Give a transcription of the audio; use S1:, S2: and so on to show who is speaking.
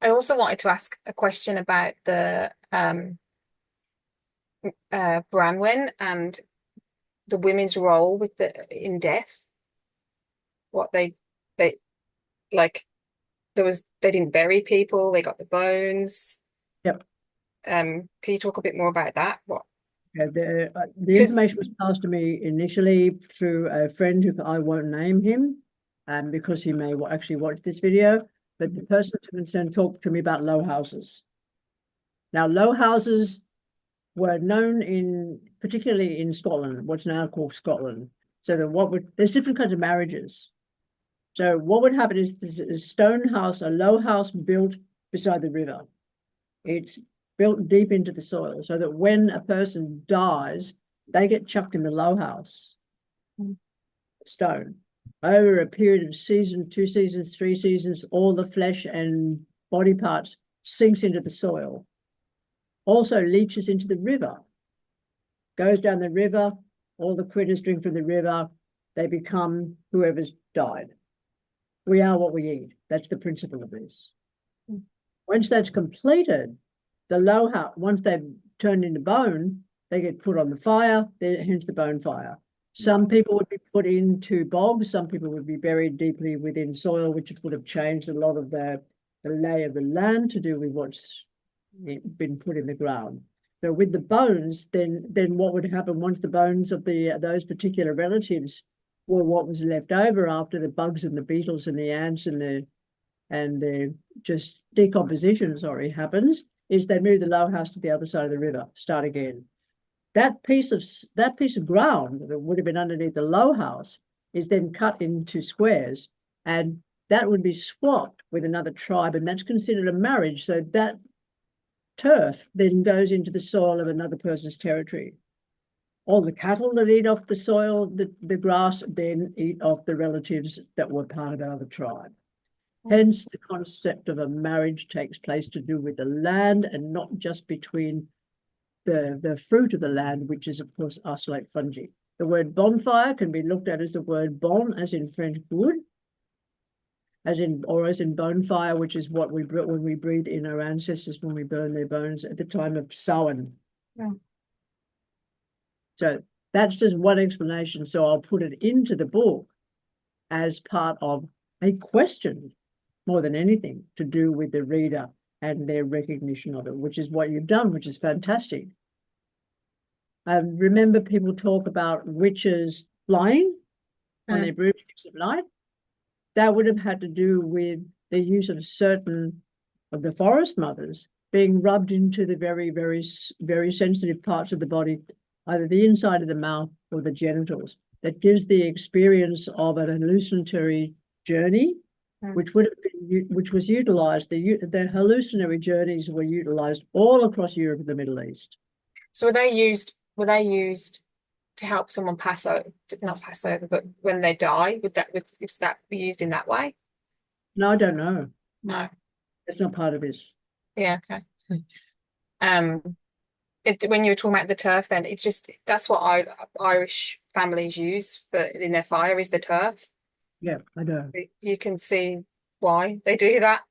S1: I also wanted to ask a question about the Branwen and the women's role with the in death. What they like they didn't bury people, they got the bones.
S2: Yep.
S1: Can you talk a bit more about that? What?
S2: Yeah, the
S1: Because
S2: information was passed to me initially through a friend who I won't name him, because he may actually watch this video. But the person concerned talked to me about low houses. Now, low houses were known particularly in Scotland, what's now called Scotland. So there's different kinds of marriages. So what would happen is there's a stone house, a low house built beside the river. It's built deep into the soil so that when a person dies, they get chucked in the low house, stone. Over a period of season, 2 seasons, 3 seasons, all the flesh and body parts sinks into the soil. Also leaches into the river, goes down the river, all the critters drink from the river, they become whoever's died. We are what we eat. That's the principle of this. Once that's completed, the low house, once they've turned into bone, they get put on the fire, hence the bone fire. Some people would be put into bogs, some people would be buried deeply within soil, which would have changed a lot of the lay of the land to do with what's been put in the ground. So with the bones, then what would happen once the bones of those particular relatives were what was left over after the bugs and the beetles and the ants and the just decomposition, happens, is they move the low house to the other side of the river, start again. That piece of ground that would have been underneath the low house is then cut into squares, and that would be swapped with another tribe, and that's considered a marriage. So that turf then goes into the soil of another person's territory. All the cattle that eat off the soil, the grass, then eat off the relatives that were part of that other tribe. Hence, the concept of a marriage takes place to do with the land and not just between the fruit of the land, which is, of course, us like fungi. The word bonfire can be looked at as the word bon, as in French wood, as in bonfire, which is what when we breathe in our ancestors when we burn their bones at the time of Samhain.
S1: Yeah.
S2: So that's just one explanation. So I'll put it into the book as part of a question more than anything to do with the reader and their recognition of it, which is what you've done, which is fantastic. I remember people talk about witches flying on their broomsticks at night. That would have had to do with the use of certain of the forest mothers being rubbed into the very, very, very sensitive parts of the body, either the inside of the mouth or the genitals. That gives the experience of an hallucinatory journey, which was utilized. The hallucinatory journeys were utilized all across Europe and the Middle East.
S1: So were they used to help someone not pass over, but when they die, would that be used in that way?
S2: No, I don't know.
S1: No.
S2: That's not part of this.
S1: Yeah, okay. Um, when you were talking about the turf, then it's just that's what Irish families use for in their fire is the turf.
S2: Yeah, I know.
S1: You can see why they do that.